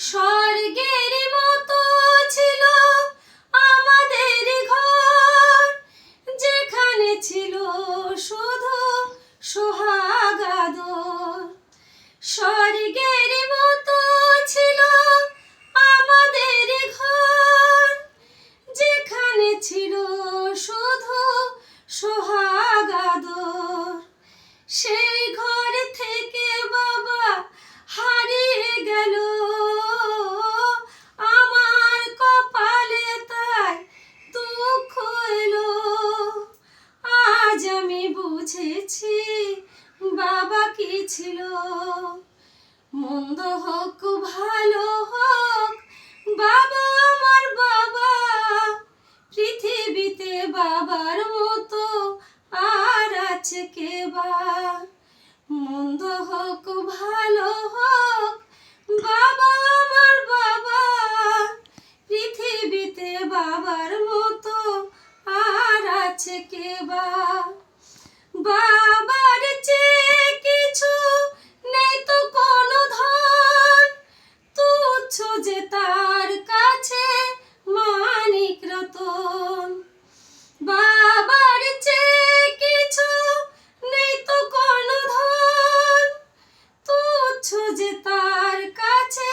স্বর্গের মতো ছিল আমাদের ঘর, যেখানে ছিল শুধু সোহাগ আদর। স্বর্গের মতো ছিল আমাদের ঘর, যেখানে ছিল শুধু সোহাগ আদর। সেই ঘর থেকে বাবা হারিয়ে গেল, আমার কপালে তাই দুঃখ এলো। আজ আমি বুঝেছি বাবা কি ছিল। মন্দ হোক ভালো হোক বাবা আমার বাবা, পৃথিবীতে বাবার মতো আর আছে কে বা। মন্দ হোক ভালো হোক বাবা আমার বাবা, পৃথিবীতে বাবার মতো আর আছে কে বা। বাবার চেয়ে কিছু নেই তো কোনো ধন, তুচ্ছ যে তার কাছে মানিক রতন। বাবার চেয়ে কিছু নেই তো কোনো ধন, তুচ্ছ যে তার কাছে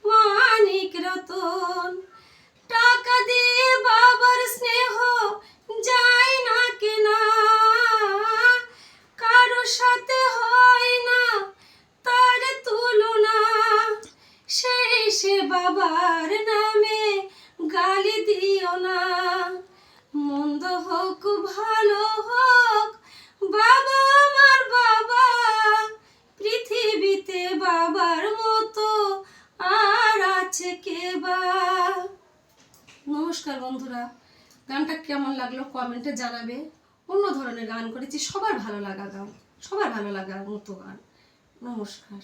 মানিক রতন। টাকা দিয়ে বাবার স্নেহ যায় না কেনা, কারো সাথে হয় না তার তুলনা। সেই সে বাবার নামে গালি দিও না। মন্দ হোক ভালো হোক বাবা আমার বাবা, পৃথিবীতে বাবার মতো আর আছে কে বা। নমস্কার বন্ধুরা, গানটা কেমন লাগলো কমেন্টে জানাবে। অন্য ধরনের গান করেছি, সবার ভালো লাগা গান, সবার ভালো লাগার মতো গান। নমস্কার।